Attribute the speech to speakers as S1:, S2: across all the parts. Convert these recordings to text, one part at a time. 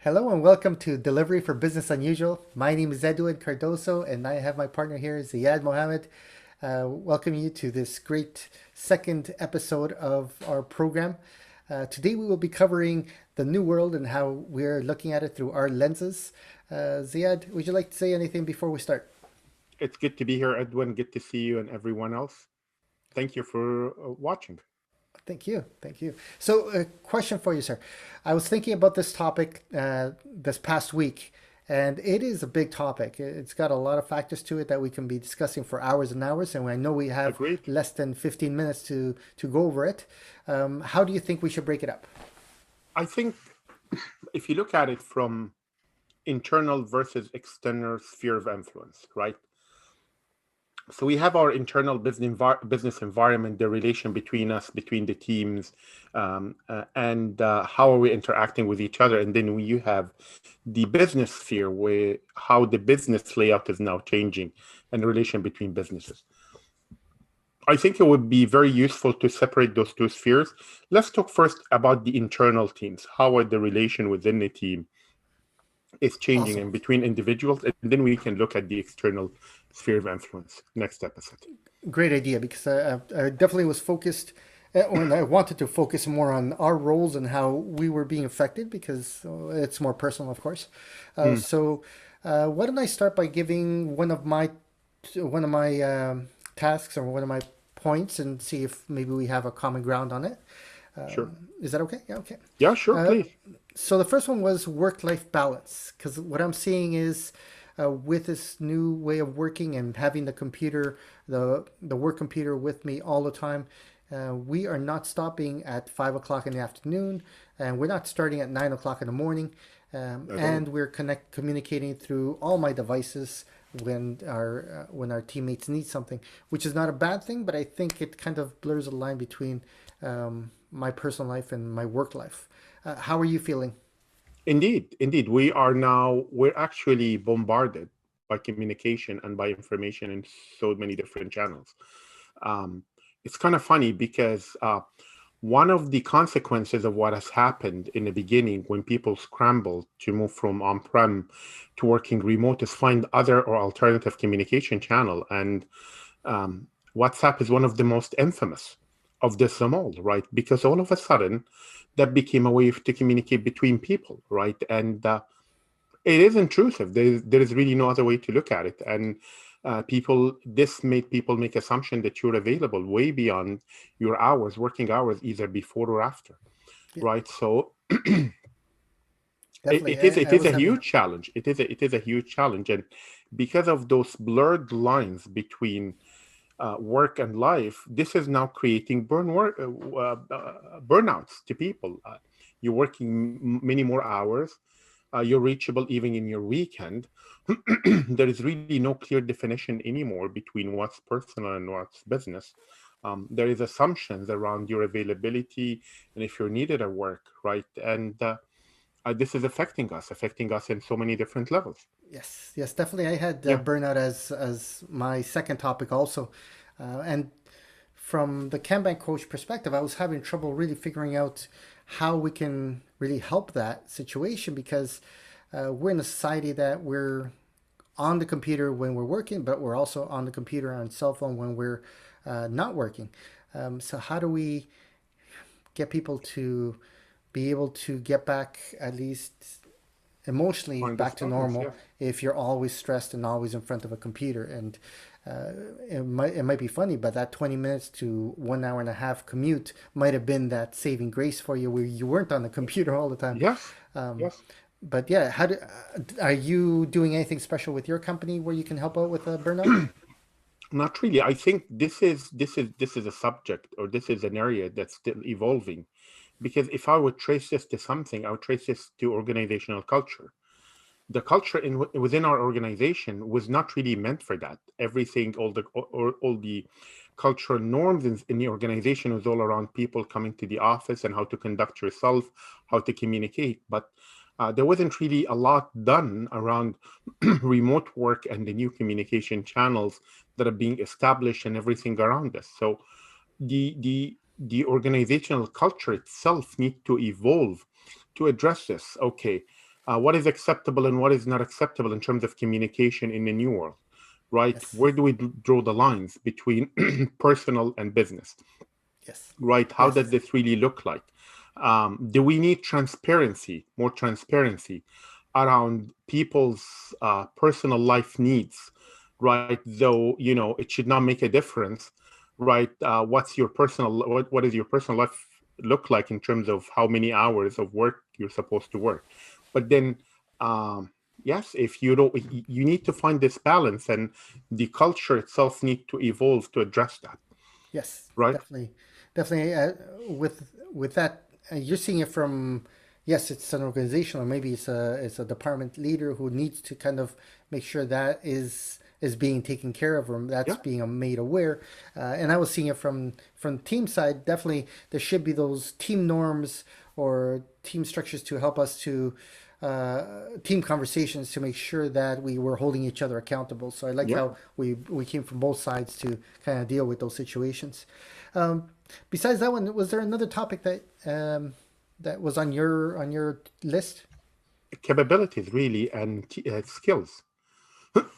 S1: Hello and welcome to Delivery for Business Unusual. My name is Edwin Cardoso and I have my partner here, Ziad Mohammed. Welcome you to this great second episode of our program. Today we will be covering the new world and how we're looking at it through our lenses. Ziad, would you like to say anything before we start?
S2: It's good to be here, Edwin. Good to see you and everyone else. Thank you for watching.
S1: Thank you. Thank you. So, a question for you, sir. I was thinking about this topic this past week, and it is a big topic. It's got a lot of factors to it that we can be discussing for hours and hours, and I know we have
S2: Agreed.
S1: less than 15 minutes to go over it. How do you think we should break it up?
S2: I think if you look at it from internal versus external sphere of influence, right? So we have our internal business environment, the relation between us, between the teams, and how are we interacting with each other. And then you have the business sphere, where how the business layout is now changing, and the relation between businesses. I think it would be very useful to separate those two spheres. Let's talk first about the internal teams. How are the relation within the team is changing
S1: Awesome.
S2: and between individuals, and then we can look at the external sphere of influence next episode.
S1: Great idea because I definitely was focused when I wanted to focus more on our roles and how we were being affected because it's more personal, of course.
S2: Mm,
S1: Why don't I start by giving one of my tasks or one of my points and see if maybe we have a common ground on it.
S2: sure.
S1: Is that okay? Yeah, okay.
S2: Yeah, sure,
S1: Uh,
S2: please.
S1: so the first one was work-life balance because what I'm seeing is with this new way of working and having the computer, the work computer with me all the time, we are not stopping at 5 o'clock in the afternoon, and we're not starting at 9 o'clock in the morning,
S2: At all.
S1: and we're communicating through all my devices when our teammates need something, which is not a bad thing, but I think it kind of blurs the line between my personal life and my work life. How are you feeling?
S2: Indeed. We're actually bombarded by communication and by information in so many different channels. Um, it's kind of funny because one of the consequences of what has happened in the beginning when people scrambled to move from on-prem to working remote is find other or alternative communication channel. And um, WhatsApp is one of the most infamous of this them all, right? Because all of a sudden, that became a way to communicate between people, right? And it is intrusive. There is really no other way to look at it. And this made people make assumption that you're available way beyond your hours, working hours, either before or after,
S1: Yeah,
S2: right? So
S1: definitely.
S2: it
S1: I
S2: is
S1: was
S2: a
S1: having
S2: huge challenge. It is a huge challenge, and because of those blurred lines between work and life, this is now creating burnouts to people. You're working many more hours. You're reachable even in your weekend. There is really no clear definition anymore between what's personal and what's business. There is assumptions around your availability and if you're needed at work, right? And this is affecting us in so many different levels.
S1: yes, yes, definitely. I had
S2: Yeah.
S1: burnout as my second topic also, and from the Kanban coach perspective, I was having trouble really figuring out how we can really help that situation because we're in a society that we're on the computer when we're working, but we're also on the computer on cell phone when we're not working. So how do we get people to be able to get back at least emotionally
S2: Find this
S1: back to
S2: balance.
S1: normal
S2: Yeah.
S1: if you're always stressed and always in front of a computer? And it might be funny, but that 20 minutes to 1 hour and a half commute might have been that saving grace for you where you weren't on the computer all the time.
S2: Yes.
S1: Um,
S2: Yes.
S1: but yeah, are you doing anything special with your company where you can help out with burnout?
S2: Not really. I think this is a subject, or this is an area that's still evolving. Because if I would trace this to something, I would trace this to organizational culture. The culture within our organization was not really meant for that. Everything, all the cultural norms in the organization was all around people coming to the office and how to conduct yourself, how to communicate. But there wasn't really a lot done around remote work and the new communication channels that are being established and everything around us. So the organizational culture itself need to evolve to address this. Okay, what is acceptable and what is not acceptable in terms of communication in the new world, right?
S1: Yes.
S2: Where do we draw the lines between personal and business,
S1: Yes.
S2: right? How
S1: Yes.
S2: does this really look like? Do we need transparency, more transparency around people's personal life needs, right? Though, it should not make a difference, right? What is your personal life look like in terms of how many hours of work you're supposed to work? But then, yes, if you don't, you need to find this balance, and the culture itself need to evolve to address that,
S1: Yes.
S2: right?
S1: Definitely. Definitely. With that, you're seeing it from, yes, it's an organization, or maybe it's a department leader who needs to kind of make sure that is being taken care of, or that's
S2: Yeah.
S1: being made aware. And I was seeing it from the team side. Definitely, there should be those team norms or team structures to help us to team conversations to make sure that we were holding each other accountable. So I like
S2: Yeah.
S1: how we came from both sides to kind of deal with those situations. Um, Besides that one, was there another topic that was on your list?
S2: Capabilities really, and skills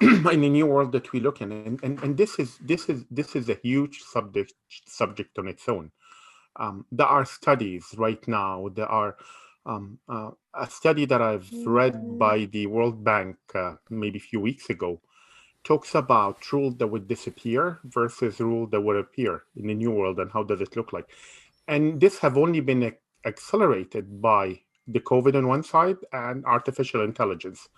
S2: in the new world that we look in, and this is a huge subject on its own. There are studies right now. There are a study that I've read by the World Bank maybe a few weeks ago talks about rules that would disappear versus rules that would appear in the new world, and how does it look like. And this have only been accelerated by the COVID on one side and artificial intelligence,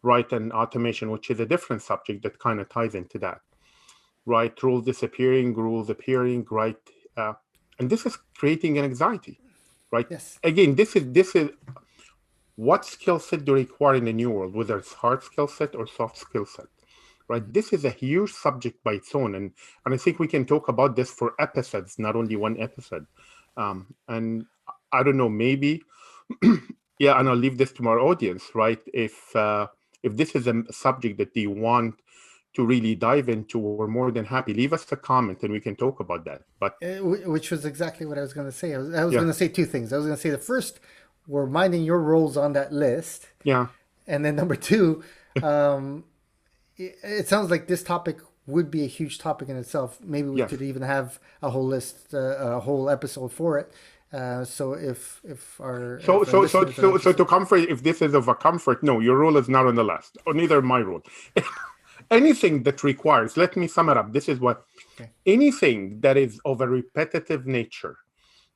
S2: right? And automation, which is a different subject that kind of ties into that, right? Rules disappearing, rules appearing, right? And this is creating an anxiety, right?
S1: Yes.
S2: Again, this is what skill set do you require in the new world, whether it's hard skill set or soft skill set, right? This is a huge subject by its own, and I think we can talk about this for episodes, not only one episode. And I don't know, maybe, yeah, and I'll leave this to our audience, right? If this is a subject that they want to really dive into, we're more than happy. Leave us a comment and we can talk about that. But
S1: Which was exactly what I was going to say. I was
S2: yeah,
S1: going to say two things. I was going to say the first, we're minding your roles on that list,
S2: yeah,
S1: and then number two, um, it sounds like this topic would be a huge topic in itself. Maybe we
S2: yes.
S1: could even have a whole list, a whole episode for it. So
S2: So,
S1: if our
S2: so, so,
S1: listeners are
S2: so, so
S1: interested,
S2: to comfort, if this is of a comfort, no, your role is not on the list, or neither my role. Anything that requires, let me sum it up. This is what
S1: okay,
S2: anything that is of a repetitive nature,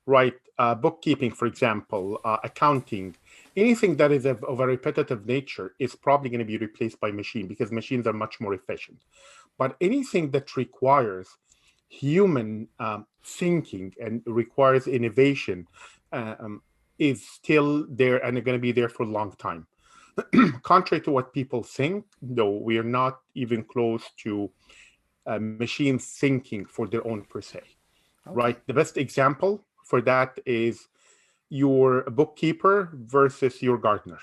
S2: right? Bookkeeping, for example, accounting, anything that is of a repetitive nature is probably going to be replaced by machine, because machines are much more efficient. But anything that requires human thinking and requires innovation uh, um, is still there, and are going to be there for a long time. Contrary to what people think, though, we are not even close to machines thinking for their own per se,
S1: okay,
S2: right? The best example for that is your bookkeeper versus your gardener.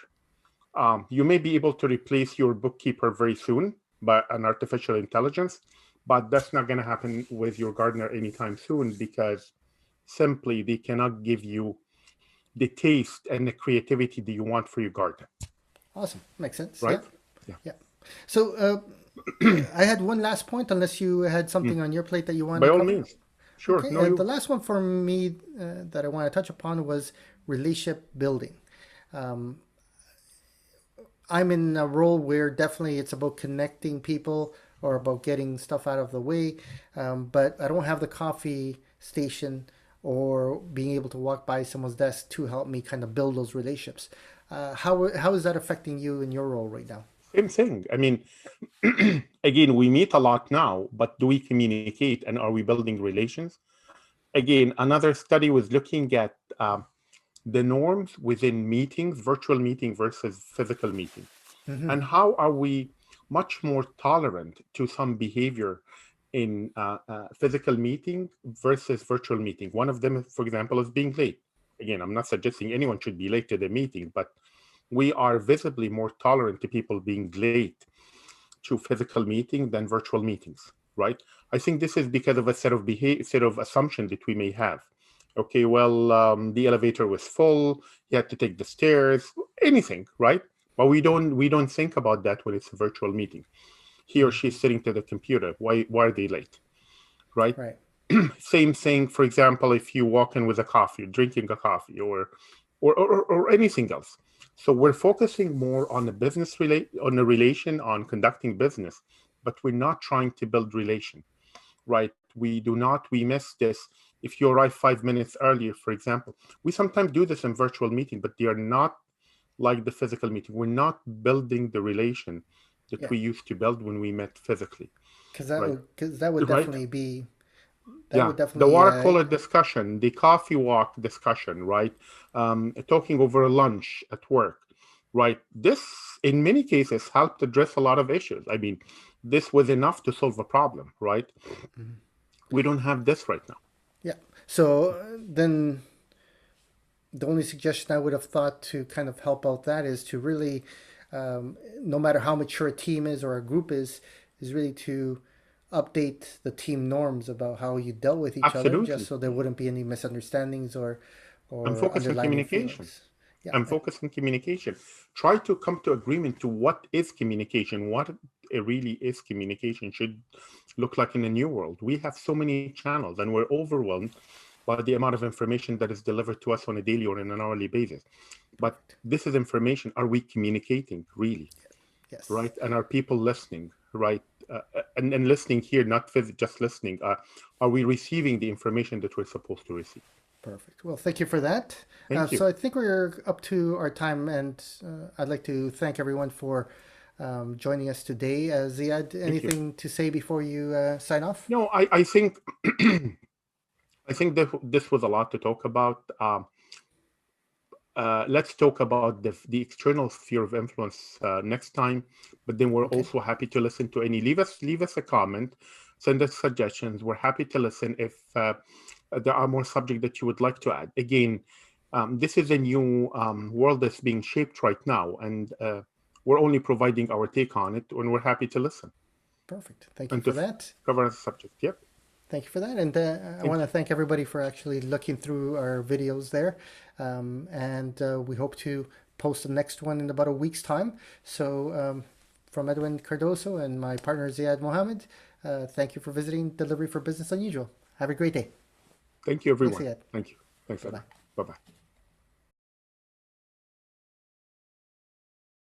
S2: You may be able to replace your bookkeeper very soon by an artificial intelligence, but that's not going to happen with your gardener anytime soon, because simply they cannot give you the taste and the creativity that you want for your garden,
S1: awesome, makes sense. Yeah,
S2: right? Yeah.
S1: yeah. So I had one last point, unless you had
S2: Mm.
S1: something on your plate that you wanted
S2: By
S1: to
S2: all
S1: cover.
S2: means. Sure.
S1: Okay,
S2: No,
S1: the
S2: you.
S1: last one for me that I want to touch upon was relationship building. Um, I'm in a role where definitely it's about connecting people or about getting stuff out of the way, but I don't have the coffee station or being able to walk by someone's desk to help me kind of build those relationships. How is that affecting you in your role right now?
S2: Same thing. I mean, again, we meet a lot now, but do we communicate and are we building relations? Again, another study was looking at the norms within meetings, virtual meeting versus physical meeting,
S1: Hmm.
S2: and how are we much more tolerant to some behavior in physical meeting versus virtual meeting. One of them, for example, is being late. Again, I'm not suggesting anyone should be late to the meeting, but we are visibly more tolerant to people being late to physical meeting than virtual meetings, right? I think this is because of a set of assumptions that we may have. Okay, well, the elevator was full, you had to take the stairs, anything, right? But we don't think about that when it's a virtual meeting. He or she is sitting to the computer. Why are they late? Right?
S1: Right.
S2: Same thing, for example, if you walk in with a coffee, drinking a coffee, or anything else. So we're focusing more on on the relation, on conducting business, but we're not trying to build relation, right? We miss this. If you arrive 5 minutes earlier, for example, we sometimes do this in virtual meeting, but they are not like the physical meeting. We're not building the relation that
S1: Yeah.
S2: we used to build when we met physically, right?
S1: Because that would
S2: Right?
S1: definitely be that
S2: Yeah,
S1: would
S2: the
S1: definitely
S2: water cooler discussion, the coffee walk discussion, right? Talking over lunch at work, right? This, in many cases, helped address a lot of issues. I mean, this was enough to solve a problem, right?
S1: Mhm.
S2: We don't have this right now.
S1: Yeah. So then the only suggestion I would have thought to kind of help out that is to really, no matter how mature a team is or a group is really to update the team norms about how you dealt with each other, just
S2: Absolutely.
S1: so there wouldn't be any misunderstandings
S2: And
S1: or
S2: focus on
S1: underlining
S2: communication.
S1: feelings. Yeah.
S2: And focus on communication. Try to come to agreement to what is communication, what it really is communication should look like in the new world. We have so many channels and we're overwhelmed by the amount of information that is delivered to us on a daily or on an hourly basis. But
S1: Perfect.
S2: this is information. Are we communicating really?
S1: Yes.
S2: Right? And are people listening? Right? And listening here, not just listening. Are we receiving the information that we're supposed to receive?
S1: Perfect. Well, thank you for that.
S2: Thank you.
S1: So I think we're up to our time, and I'd like to thank everyone for joining us today. Ziad,
S2: Thank you.
S1: anything to say before you sign off?
S2: No, I think I think that this was a lot to talk about. Let's talk about the external sphere of influence next time. But then we're
S1: Okay.
S2: also happy to listen to any. Leave us a comment, send us suggestions. We're happy to listen if there are more subjects that you would like to add. Again, this is a new world that's being shaped right now, and we're only providing our take on it, and we're happy to listen
S1: Perfect. Thank you
S2: and
S1: for that.
S2: cover the subject. Yep.
S1: Thank you for that. And I want
S2: Thank
S1: to
S2: you.
S1: thank everybody for actually looking through our videos there. And we hope to post the next one in about a week's time. So, from Edwin Cardoso and my partner Ziad Mohammed, thank you for visiting Delivery for Business Unusual. Have a great day.
S2: Thank you,
S1: Thanks,
S2: everyone.
S1: Ziad.
S2: Thank you. Thanks,
S1: Bye
S2: Edwin.
S1: bye.
S2: Bye bye.